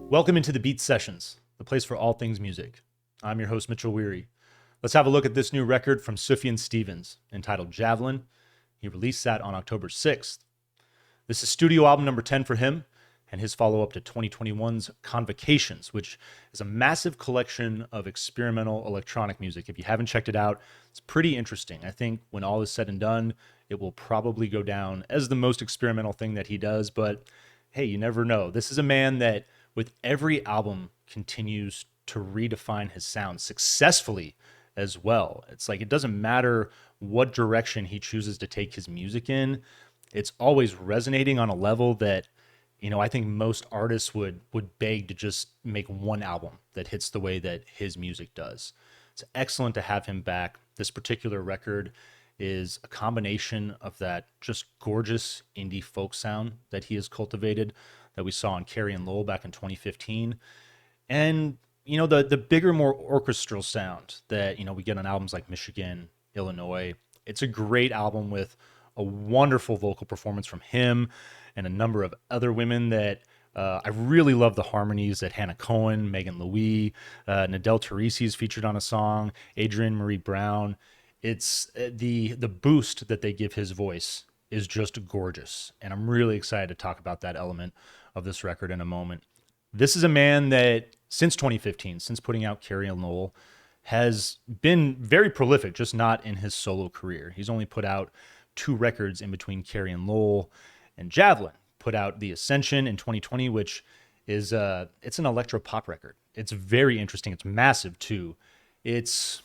Welcome into the Beat Sessions, the place for all things music. I'm your host, Mitchell Weary. Let's have a look at this new record from Sufjan Stevens entitled Javelin. He released that on October 6th. This is studio album number 10 for him and his follow-up to 2021's Convocations, which is a massive collection of experimental electronic music. If you haven't checked it out, it's pretty interesting. I think when all is said and done, it will probably go down as the most experimental thing that he does, but hey, you never know. This is a man that with every album continues to redefine his sound successfully as well. It's like it doesn't matter what direction he chooses to take his music in. It's always resonating on a level that, I think most artists would beg to just make one album that hits the way that his music does. It's excellent to have him back. This particular record is a combination of that just gorgeous indie folk sound that he has cultivated that we saw on Carrie and Lowell back in 2015. And, the bigger, more orchestral sound that, we get on albums like Michigan, Illinois. It's a great album with a wonderful vocal performance from him and a number of other women that I really love the harmonies that Hannah Cohen, Megan Louis, Nadel Teresi is featured on a song, Adrienne Marie Brown. It's the boost that they give his voice is just gorgeous. And I'm really excited to talk about that element of this record in a moment. This is a man that since 2015, since putting out Carrie and Lowell, has been very prolific, just not in his solo career. He's only put out 2 records in between Carrie and Lowell, and Javelin put out The Ascension in 2020, which is it's an electro pop record. It's very interesting. It's massive too. It's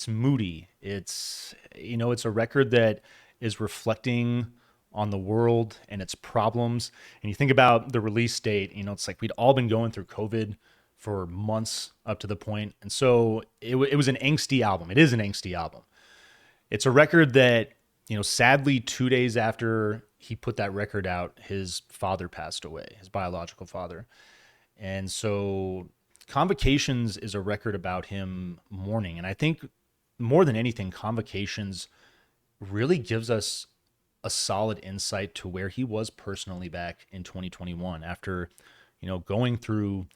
moody. It's a record that is reflecting on the world and its problems. And you think about the release date, it's like we'd all been going through COVID for months up to the point. And so it was an angsty album. It is an angsty album. It's a record that, sadly 2 days after he put that record out, his father passed away, his biological father. And so Convocations is a record about him mourning. And I think more than anything, Convocations really gives us a solid insight to where he was personally back in 2021 after, going through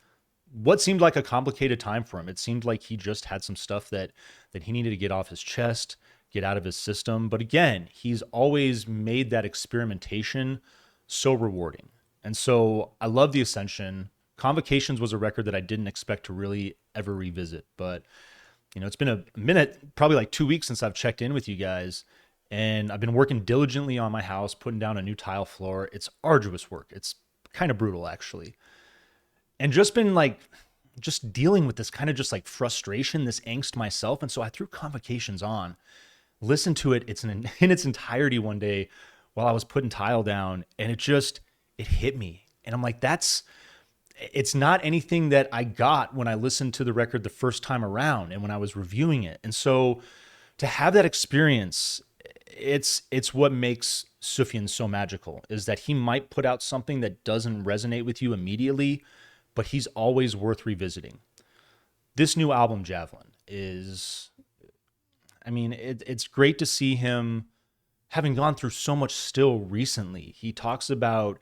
what seemed like a complicated time for him. It seemed like he just had some stuff that he needed to get off his chest, get out of his system. But again, he's always made that experimentation so rewarding. And so I love The Ascension. Convocations was a record that I didn't expect to really ever revisit, but it's been a minute, probably like 2 weeks since I've checked in with you guys. And I've been working diligently on my house, putting down a new tile floor. It's arduous work. It's kind of brutal, actually. And just been just dealing with this kind of just like frustration, this angst myself. And so I threw Convocations on, listened to it. It's in its entirety one day while I was putting tile down. And it hit me. And I'm like, it's not anything that I got when I listened to the record the first time around and when I was reviewing it. And so to have that experience, it's what makes Sufjan so magical, is that he might put out something that doesn't resonate with you immediately, but he's always worth revisiting. This new album, Javelin, it's great to see him having gone through so much still recently. He talks about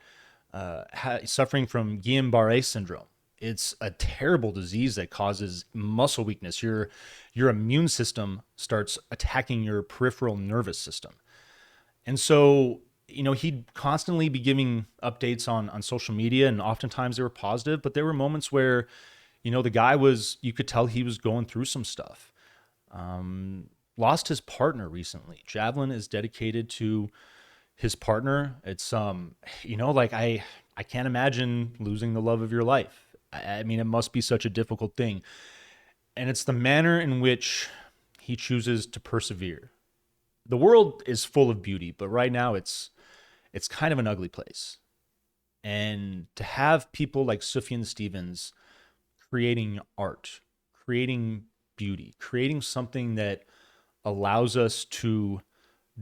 suffering from Guillain-Barré syndrome. It's a terrible disease that causes muscle weakness. Your immune system starts attacking your peripheral nervous system. And so, he'd constantly be giving updates on social media, and oftentimes they were positive, but there were moments where, the guy you could tell he was going through some stuff. Lost his partner recently. Javelin is dedicated to his partner. It's, I can't imagine losing the love of your life. It must be such a difficult thing. And it's the manner in which he chooses to persevere. The world is full of beauty, but right now it's kind of an ugly place. And to have people like Sufjan Stevens creating art, creating beauty, creating something that allows us to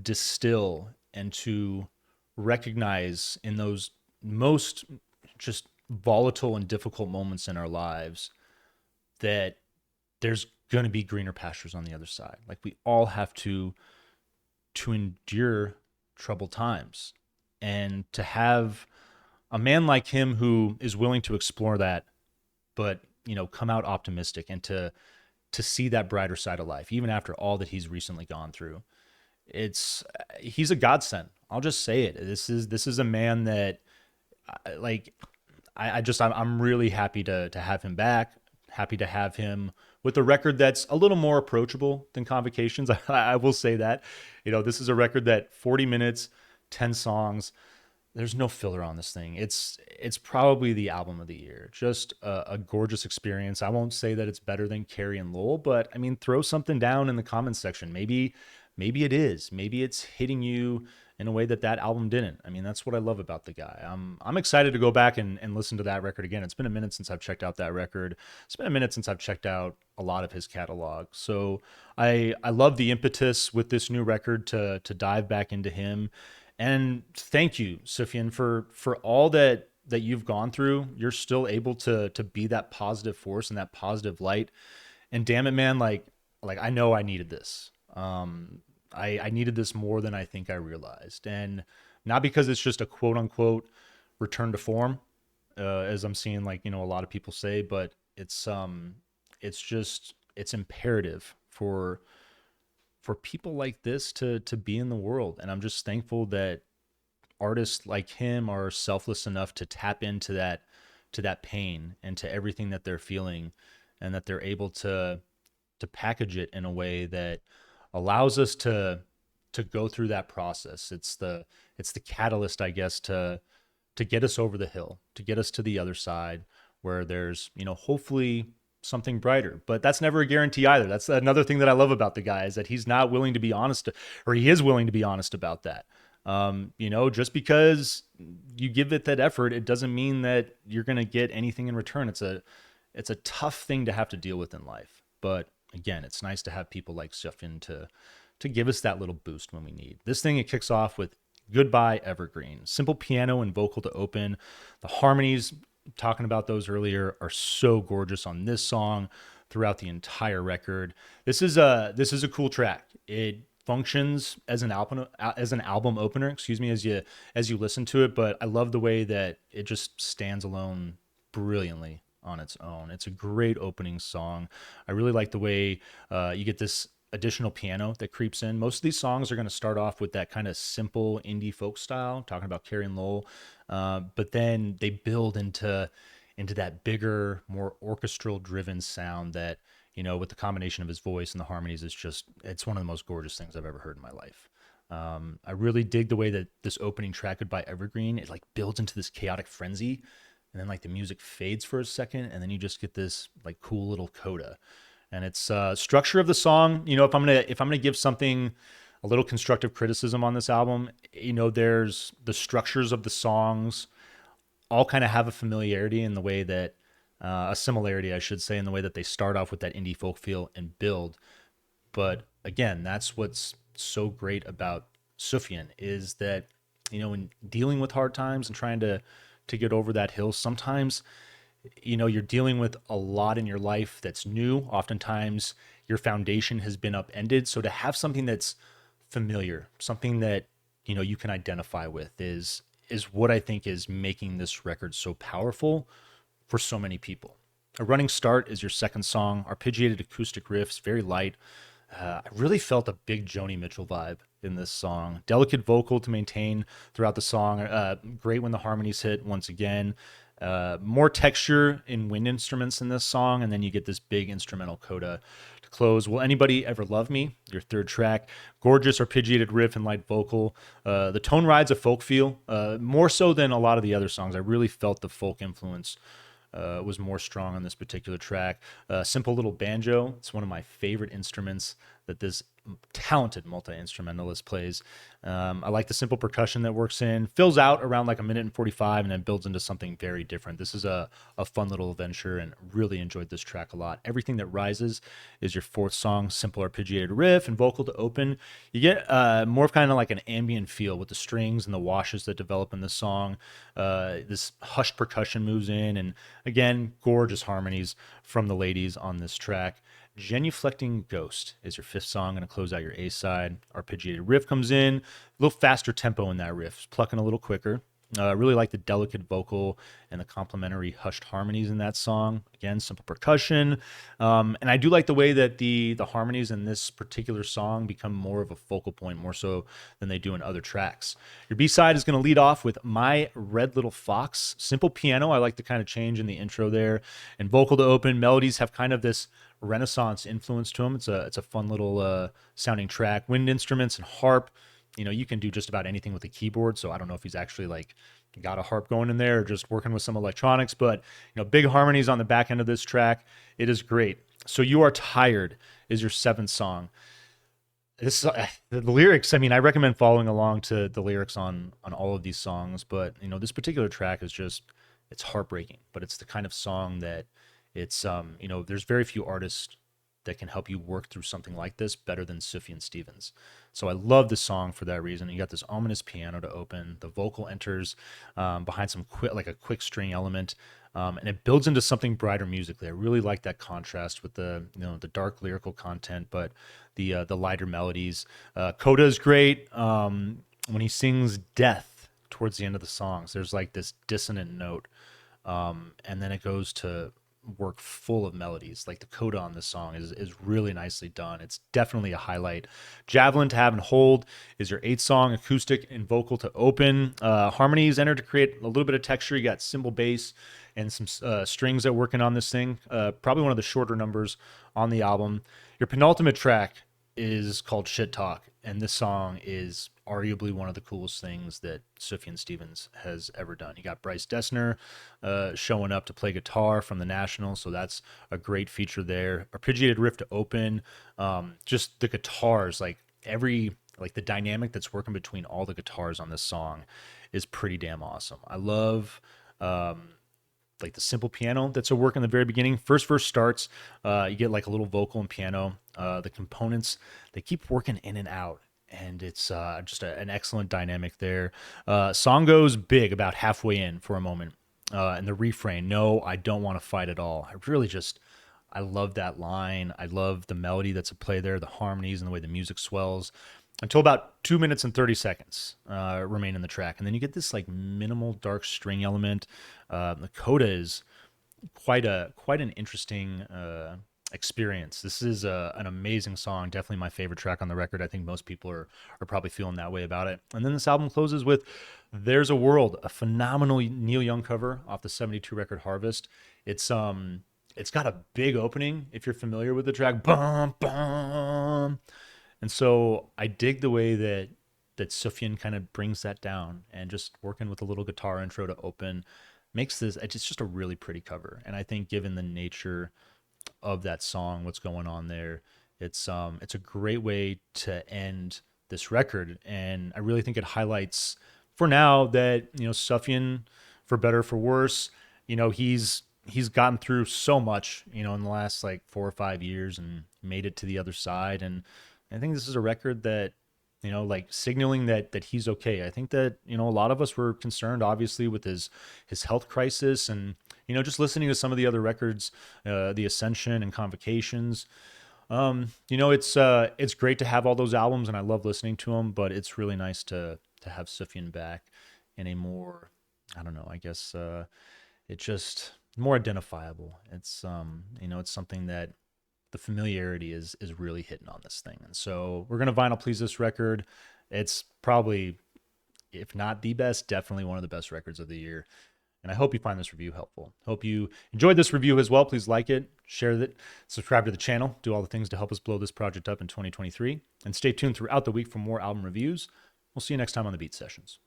distill and to recognize in those most just volatile and difficult moments in our lives that there's going to be greener pastures on the other side. Like we all have to endure troubled times, and to have a man like him who is willing to explore that but come out optimistic and to see that brighter side of life, even after all that he's recently gone through. He's a godsend. I'll just say it. This is a man that like I'm really happy to have him back. Happy to have him with a record that's a little more approachable than Convocations. I will say that. This is a record that 40 minutes, 10 songs. There's no filler on this thing. It's probably the album of the year. Just a gorgeous experience. I won't say that it's better than Carrie and Lowell, but I mean, throw something down in the comments section. Maybe it is. Maybe it's hitting you in a way that album didn't. I mean, that's what I love about the guy. I'm excited to go back and listen to that record again. It's been a minute since I've checked out that record. It's been a minute since I've checked out a lot of his catalog. So I love the impetus with this new record to dive back into him. And thank you, Sufjan, for all that you've gone through. You're still able to be that positive force and that positive light. And damn it, man, like I know I needed this. I needed this more than I think I realized. And not because it's just a quote unquote return to form, as I'm seeing a lot of people say, but it's imperative for people like this to be in the world. And I'm just thankful that artists like him are selfless enough to tap into that pain and to everything that they're feeling, and that they're able to package it in a way that allows us to go through that process. It's the catalyst, I guess, to get us over the hill, to get us to the other side where there's, hopefully something brighter. But that's never a guarantee either. That's another thing that I love about the guy, is that he's not willing to be honest, or he is willing to be honest about that. Just because you give it that effort, it doesn't mean that you're going to get anything in return. It's a tough thing to have to deal with in life. But again, it's nice to have people like Sufjan to give us that little boost when we need. This thing, it kicks off with Goodbye Evergreen. Simple piano and vocal to open. The harmonies, talking about those earlier, are so gorgeous on this song throughout the entire record. This is a cool track. It functions as an album opener, as you listen to it, but I love the way that it just stands alone brilliantly on its own. It's a great opening song. I really like the way you get this additional piano that creeps in. Most of these songs are going to start off with that kind of simple indie folk style, talking about Carrie and Lowell, but then they build into that bigger, more orchestral driven sound that, with the combination of his voice and the harmonies, it's one of the most gorgeous things I've ever heard in my life. I really dig the way that this opening track, Goodbye Evergreen, it builds into this chaotic frenzy, and then the music fades for a second, and then you just get this cool little coda. And it's structure of the song. If I'm gonna give something a little constructive criticism on this album, there's the structures of the songs all kind of have a familiarity in the way that a similarity, I should say, in the way that they start off with that indie folk feel and build. But again, that's what's so great about Sufjan, is that in dealing with hard times and trying to get over that hill, sometimes you're dealing with a lot in your life that's new. Oftentimes your foundation has been upended. So to have something that's familiar, something that, you can identify with is what I think is making this record so powerful for so many people. A Running Start is your second song. Arpeggiated acoustic riffs, very light. I really felt a big Joni Mitchell vibe in this song. Delicate vocal to maintain throughout the song. Great when the harmonies hit once again. More texture in wind instruments in this song, and then you get this big instrumental coda to close. Will Anybody Ever Love Me? Your third track. Gorgeous arpeggiated riff and light vocal. The tone rides a folk feel, more so than a lot of the other songs. I really felt the folk influence was more strong on this particular track. Simple little banjo. It's one of my favorite instruments that this talented multi-instrumentalist plays. I like the simple percussion that works in, fills out around a minute and 45, and then builds into something very different. This is a fun little adventure, and really enjoyed this track a lot. Everything That Rises is your fourth song. Simple arpeggiated riff and vocal to open. You get more of kind of an ambient feel with the strings and the washes that develop in the song. This hushed percussion moves in, and again, gorgeous harmonies from the ladies on this track. Genuflecting Ghost is your fifth song, going to close out your A side. Arpeggiated riff comes in, a little faster tempo in that riff, plucking a little quicker. Really like the delicate vocal and the complementary hushed harmonies in that song. Again, simple percussion, and I do like the way that the harmonies in this particular song become more of a focal point, more so than they do in other tracks. Your B side is going to lead off with "My Red Little Fox." Simple piano. I like the kind of change in the intro there, and vocal to open. Melodies have kind of this Renaissance influence to them. It's a fun little sounding track. Wind instruments and harp. You can do just about anything with a keyboard. So I don't know if he's actually like got a harp going in there or just working with some electronics, but big harmonies on the back end of this track. It is great. So You Are Tired is your seventh song. This the lyrics. I mean, I recommend following along to the lyrics on all of these songs, but this particular track is just it's heartbreaking. But it's the kind of song that it's there's very few artists that can help you work through something like this better than Sufjan Stevens. So I love this song for that reason. You got this ominous piano to open. The vocal enters behind some a quick string element, and it builds into something brighter musically. I really like that contrast with the the dark lyrical content, but the lighter melodies. Coda is great when he sings "Death" towards the end of the songs. There's like this dissonant note, and then it goes to work full of melodies. Like the coda on this song is really nicely done. It's definitely a highlight. Javelin to Have and Hold is your eighth song, acoustic and vocal to open. Harmonies enter to create a little bit of texture. You got cymbal bass and some strings that are working on this thing. Probably one of the shorter numbers on the album. Your penultimate track is called Shit Talk, and this song is arguably one of the coolest things that Sufjan Stevens has ever done. You got Bryce Dessner showing up to play guitar from the National, so that's a great feature there. Arpeggiated riff to open, just the guitars, like the dynamic that's working between all the guitars on this song is pretty damn awesome. I love like the simple piano that's at work in the very beginning. First verse starts, you get like a little vocal and piano. The components, they keep working in and out, and it's just an excellent dynamic there. Song goes big about halfway in for a moment, and the refrain, "No, I don't want to fight at all." I love that line. I love the melody that's at play there, the harmonies and the way the music swells until about 2 minutes and 30 seconds remain in the track. And then you get this like minimal dark string element. The coda is quite an interesting experience. This is an amazing song. Definitely my favorite track on the record. I think most people are probably feeling that way about it. And then this album closes with There's a World, a phenomenal Neil Young cover off the 72 record Harvest. It's got a big opening if you're familiar with the track. Bum, bum. And so I dig the way that Sufjan kind of brings that down, and just working with a little guitar intro to open makes this, it's just a really pretty cover. And I think given the nature of that song, what's going on there, it's a great way to end this record. And I really think it highlights for now that, Sufjan, for better or for worse, he's gotten through so much, in the last like 4 or 5 years and made it to the other side. And I think this is a record that, like signaling that he's okay. I think that, a lot of us were concerned, obviously, with his health crisis, and, just listening to some of the other records, The Ascension and Convocations. It's great to have all those albums, and I love listening to them, but it's really nice to have Sufjan back in a more, I don't know, I guess, it's just more identifiable. It's, it's something that the familiarity is really hitting on this thing. And so we're going to vinyl please this record. It's probably, if not the best, definitely one of the best records of the year. And I hope you find this review helpful. Hope you enjoyed this review as well. Please like it, share it, subscribe to the channel, do all the things to help us blow this project up in 2023. And stay tuned throughout the week for more album reviews. We'll see you next time on the Beat Sessions.